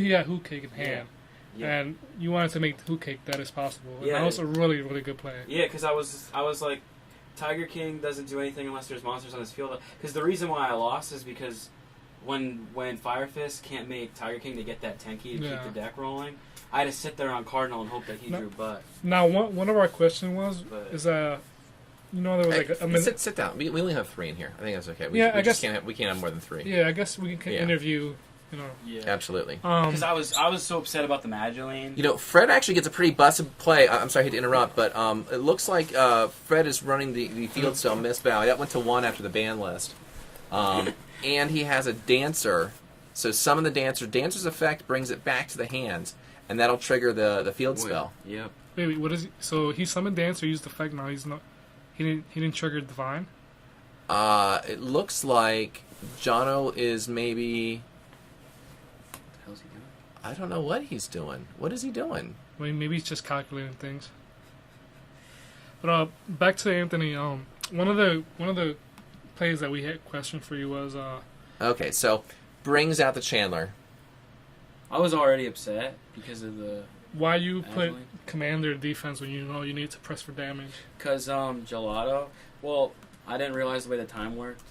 he had Hoot Cake in hand. Yeah. And you wanted to make the Hoot Cake that is possible. And Yeah. that was a really, really good play. Yeah, because I was like, Tiger King doesn't do anything unless there's monsters on his field. Because the reason why I lost is because when Fire Fist can't make Tiger King to get that 10 key to keep the deck rolling, I had to sit there on Cardinal and hope that he drew butt. Now, one of our questions is there was like a minute. Sit down. We only have 3 in here. I think that's okay. I guess we can't have more than 3. Yeah, I guess we can interview. Yeah, absolutely. Because I was so upset about the Magdalene. Fred actually gets a pretty busted play. I'm sorry to interrupt, but it looks like Fred is running the field cell Miss Valley. That went to 1 after the ban list. And he has a Dancer. So summon the Dancer. Dancer's effect brings it back to the hands, and that'll trigger the field spell. Yep. Wait, what is he? So he summoned Dancer, used effect. Now he's not. He didn't trigger Divine. It looks like Jono is maybe. What the hell's he doing? I don't know what he's doing. What is he doing? I mean, maybe he's just calculating things. But back to Anthony. One of the plays that we had question for you was. Okay, so brings out the Chandler. I was already upset because of the. Why you put Commander defense when you know you need to press for damage? Because Gelato. Well, I didn't realize the way the time worked,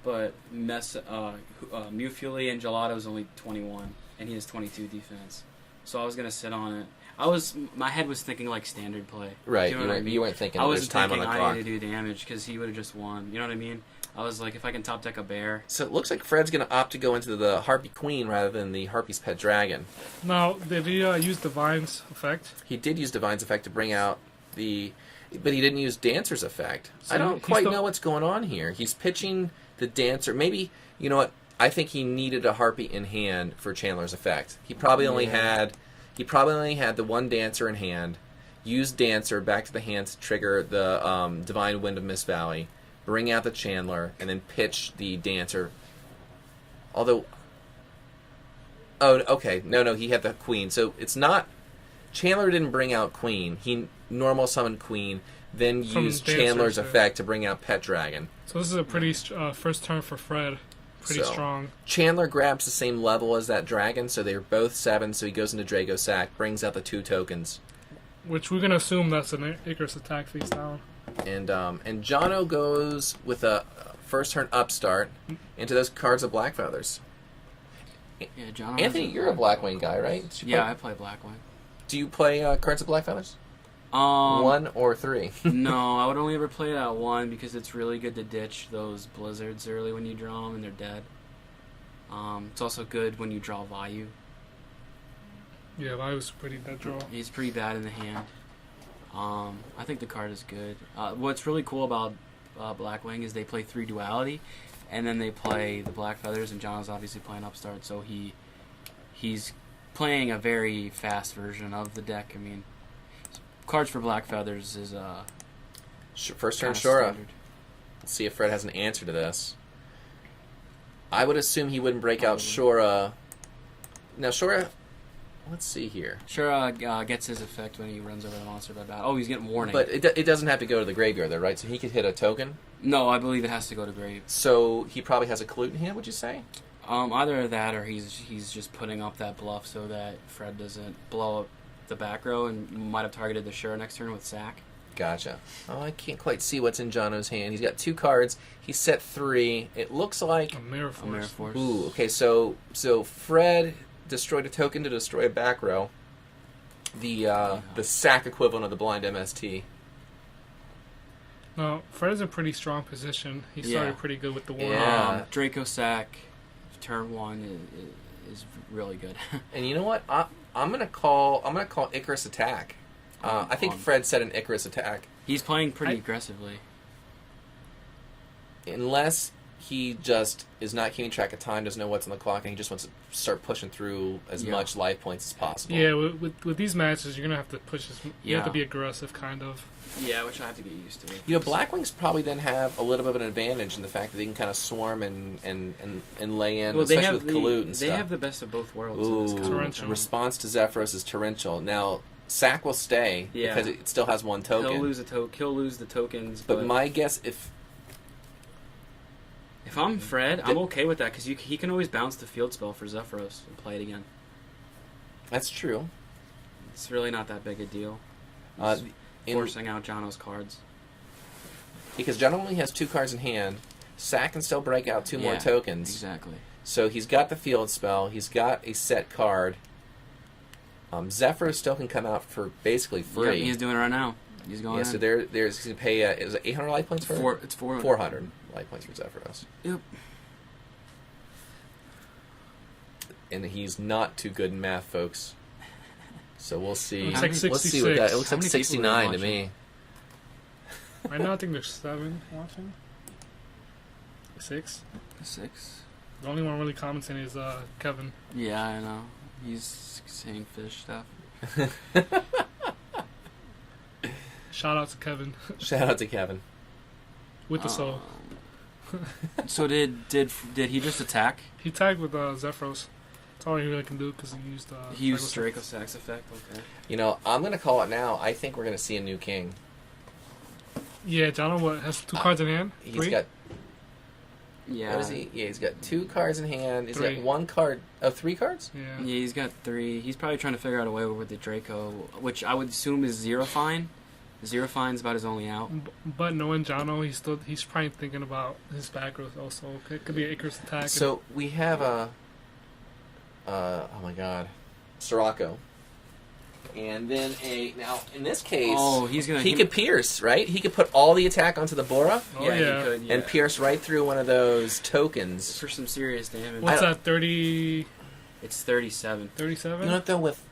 but Mufuli and Gelato is only 21, and he has 22 defense. So I was gonna sit on it. My head was thinking like standard play. Right, you know what I mean? You weren't thinking. I wasn't time thinking on the I clock. need to do damage because he would have just won. You know what I mean? I was like, if I can top deck a bear. So it looks like Fred's going to opt to go into the Harpy Queen rather than the Harpy's Pet Dragon. Now, did he use Divine's effect? He did use Divine's effect to bring out the... But he didn't use Dancer's effect. So I don't quite know what's going on here. He's pitching the Dancer. Maybe, you know what? I think he needed a Harpy in hand for Chandler's effect. He probably only had the one Dancer in hand, used Dancer back to the hand to trigger the Divine Wind of Miss Valley, bring out the Chandler, and then pitch the Dancer. Although... Oh, okay. No, he had the Queen. So it's not... Chandler didn't bring out Queen. He normal summoned Queen, then used Chandler's effect to bring out Pet Dragon. So this is a pretty first turn for Fred. Pretty strong. Chandler grabs the same level as that Dragon, so they're both 7, so he goes into Drago Sack, brings out the 2 tokens. Which we're going to assume that's an Icarus attack face down. And Jono goes with a first turn upstart into those cards of Black Feathers. Yeah, Jono. Anthony, you're a Blackwing guy, right? I play Blackwing. Do you play cards of Black Feathers? 1 or 3? No, I would only ever play it at 1 because it's really good to ditch those blizzards early when you draw them and they're dead. It's also good when you draw Vayu. Yeah, Vayu's pretty dead draw. He's pretty bad in the hand. I think the card is good. What's really cool about Blackwing is they play 3 duality, and then they play the Black Feathers, and John's obviously playing upstart, so he's playing a very fast version of the deck. I mean, cards for Black Feathers is first turn Shura. Let's see if Fred has an answer to this. I would assume he wouldn't break out Shura. Now Shura, let's see here. Shura gets his effect when he runs over the monster by battle. Oh, he's getting warning. But it doesn't have to go to the graveyard though, right? So he could hit a token? No, I believe it has to go to grave. So he probably has a Kalute in hand, would you say? Either that or he's just putting up that bluff so that Fred doesn't blow up the back row and might have targeted the Shura next turn with Sack. Gotcha. Oh, I can't quite see what's in Jono's hand. He's got 2 cards. He's set 3. It looks like... A Mirror Force. Ooh, okay, so Fred destroyed a token to destroy a back row. The Sack equivalent of the blind MST. No, Fred's in a pretty strong position. He started pretty good with the war. Yeah. Draco Sack, turn 1 is really good. And you know what? I'm gonna call Icarus attack. I think Fred set an Icarus attack. He's playing pretty aggressively. Unless he just is not keeping track of time, doesn't know what's on the clock, and he just wants to start pushing through as much life points as possible. Yeah, with these matches, you're going to have to push this. You have to be aggressive, kind of. Yeah, which I have to get used to. You know, Blackwings probably then have a little bit of an advantage in the fact that they can kind of swarm and lay in, especially with Kalute and stuff. They have the best of both worlds. Ooh, Torrential. Response to Zephyros is Torrential. Now, Sack will stay because it still has 1 token. He'll lose the tokens. But my guess, if I'm Fred, I'm okay with that because he can always bounce the field spell for Zephyros and play it again. That's true. It's really not that big a deal. Uh, Forcing out Jono's cards. Because Jono only has 2 cards in hand. Sack can still break out 2 more tokens. Exactly. So he's got the field spell. He's got a set card. Zephyr still can come out for basically free. Yeah, he's doing it right now. He's going. Yeah, so there's going to pay. Is it 800 life points for him? It's 400. 400 life points for Zephyros. Yep. And he's not too good in math, folks. So we'll see. Looks like Let's see what that. It 66. looks How like many people 69 to are me. Right now, I think there's 7 watching. 6. 6. The only one really commenting is Kevin. Yeah, I know. He's saying fish stuff. Shout out to Kevin Shout out to Kevin. with the soul. So did he just attack? He tagged with Zephyros. That's all he really can do because he used. He used Draco Sax effect. Okay. You know, I'm going to call it now. I think we're going to see a new king. Yeah, Jono has 2 cards in hand. He's 3. got. Yeah. What is he? Yeah, he's got 2 cards in hand. He's 3. got 1 card. Oh, 3 cards? Yeah. Yeah, he's got 3. He's probably trying to figure out a way with the Draco, which I would assume is Zero Fine. Zero Fine's about his only out. But knowing Jono, he's probably thinking about his back row also. It could be an Icarus attack. So we have a. Oh my god. Sirocco. And then now in this case, he could pierce, right? He could put all the attack onto the Bora Oh, yeah. He could, yeah. and pierce right through one of those tokens. For some serious damage. What's that? 30, It's 37. 37? You know what though? With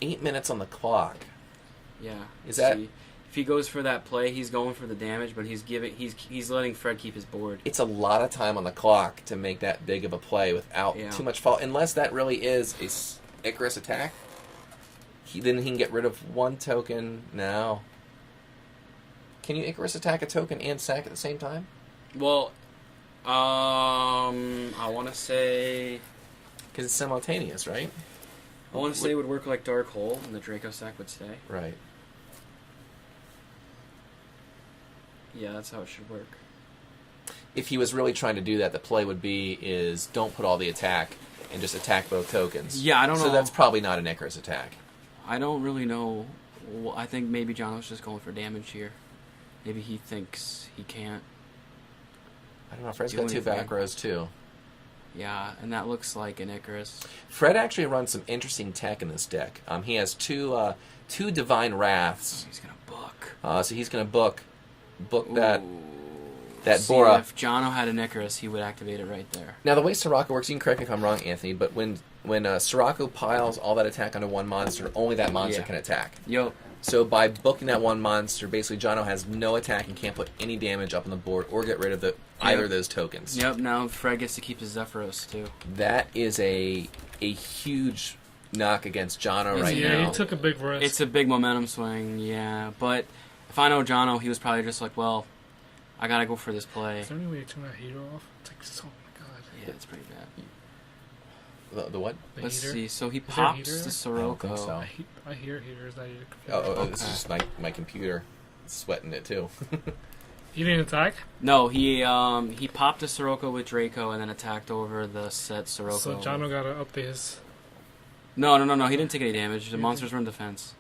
8 minutes on the clock, Yeah. Is that- if he goes for that play, he's going for the damage, but he's letting Fred keep his board. it's a lot of time on the clock to make that big of a play without too much fault. Unless that really is a Icarus attack, then he can get rid of 1 token. No. Can you Icarus attack a token and sack at the same time? Well, I want to say Because it's simultaneous, right? it would work like Dark Hole, and the Draco Sack would stay. Right. Yeah, that's how it should work. If he was really trying to do that, the play would be is don't put all the attack and just attack both tokens. Yeah, I don't know. So that's probably not an Icarus attack. I don't really know. Well, I think maybe Jono's just going for damage here. Maybe he thinks he can't. I don't know. Fred's Do got 2 anything. back rows too. Yeah, and that looks like an Icarus. Fred actually runs some interesting tech in this deck. He has two Divine Wraths. He's gonna book. So he's going to book that Ooh. that See, Bora. If Jono had an Icarus, he would activate it right there. Now the way Sirocco works, you can correct me if I'm wrong, Anthony, but when Sirocco piles all that attack onto one monster, only that monster can attack. Yo. So by booking that one monster, basically Jono has no attack and can't put any damage up on the board or get rid of either of those tokens. Yep. Now Fred gets to keep his Zephyros too. That is a huge knock against Jono right yeah, now. he took a big risk. It's a big momentum swing, yeah. But if I know Jono, he was probably just like, well, I gotta go for this play. Is there any way to turn that heater off? It's like, oh my god. Yeah, it's pretty bad. The what? The Let's heater? see. So he there a pops heater the there? Sirocco. I don't think so. I hear heaters that your computer. Oh, this is just my computer sweating it too. He didn't attack? No, he popped the Sirocco with Draco and then attacked over the set Sirocco. So Jono gotta update his. No. He didn't take any damage. The monsters were in defense.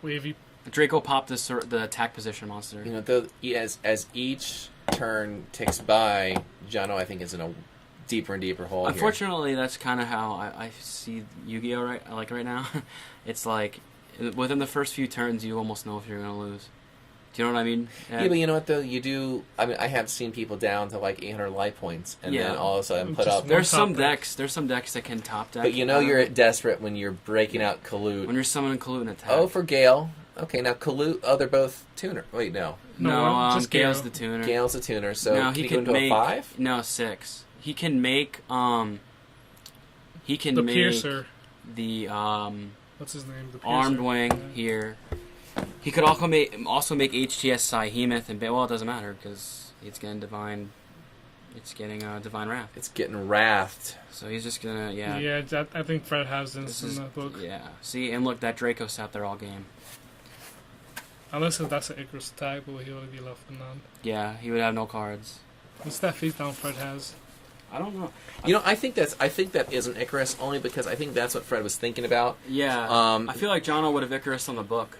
Wait, if he. Draco popped the attack position monster. You know, though, as each turn ticks by, Jono I think is in a deeper and deeper hole. Unfortunately, that's kind of how I see Yu-Gi-Oh! Right now. It's like within the first few turns, you almost know if you're gonna lose. Do you know what I mean? Yeah, but you know what though? You do. I mean, I have seen people down to like 800 life points, and then all of a sudden put Just up. There's some top deck. decks. There's some decks that can top deck. But you know you're desperate when you're breaking out Kalut. when you're summoning Kalut and attack. Oh, for Gale. Okay, now Kalut. Oh, they're both tuner. Wait, no. no, just Gale's Gale. the tuner. Gale's a tuner. So no, can he he go can into make a 5? No 6. He can make He can The make Piercer. the What's his name? The Piercer. armed wing here. He could also make HTS Psyhemoth and well, it doesn't matter because it's getting divine. It's getting divine wrath. It's getting wrathed. So he's just gonna Yeah, I think Fred has this This in is the book. yeah. See and look, that Draco sat there all game. Unless that's an Icarus attack, but he would be left with none. Yeah, he would have no cards. What's that face down Fred has? I don't know. You know, I think that isn't Icarus only because I think that's what Fred was thinking about. Yeah. Um, I feel like Jono would have Icarus on the book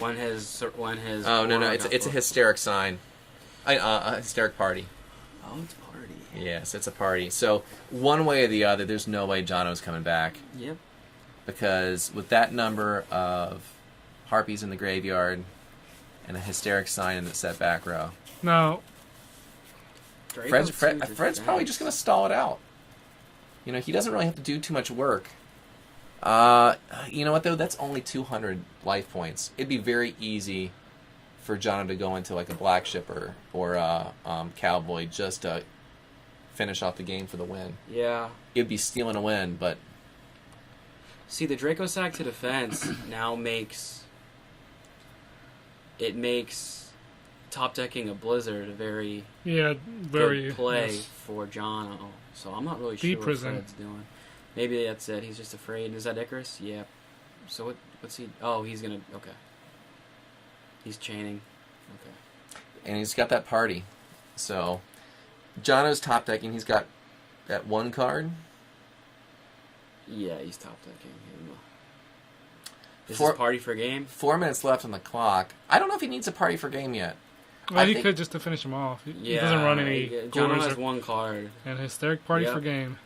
when his. Oh no, it's a hysteric sign, a hysteric party. Oh, it's a party. Yes, it's a party. So one way or the other, there's no way Jono's coming back. Yep. Because with that number of harpies in the graveyard and a hysteric sign in the set back row, Now, Fred's probably just going to stall it out. You know, he doesn't really have to do too much work. You know what, though? That's only 200 life points. It'd be very easy for Jono to go into like a Black Shipper or a Cowboy just to finish off the game for the win. Yeah. It'd be stealing a win, but... See, the Draco Sack to defense now makes top decking a Blizzard a very good play yes. for Jono. So I'm not really Deep sure prison. what Fred's doing. Maybe that's it. He's just afraid. Is that Icarus? Yeah. So what's he? Oh, he's gonna. Okay. He's chaining. Okay. And he's got that party. So Jono's top decking. He's got that one card. Yeah, he's top decking. This is party for game. 4 minutes left on the clock. I don't know if he needs a party for game yet. Well, he could just to finish him off. He doesn't run any. Jono has one card. And hysteric party for game.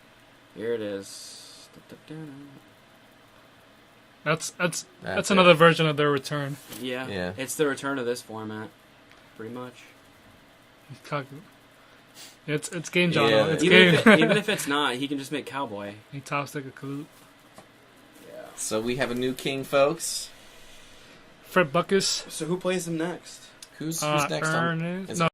Here it is. That's another version of their return. Yeah. It's the return of this format, pretty much. It's game Jono. Yeah. It's even if it's not, he can just make Cowboy. He top stick a Kalut. Yeah. So we have a new king, folks. Fred Buckus. So who plays him next? Who's next? Ernest. No,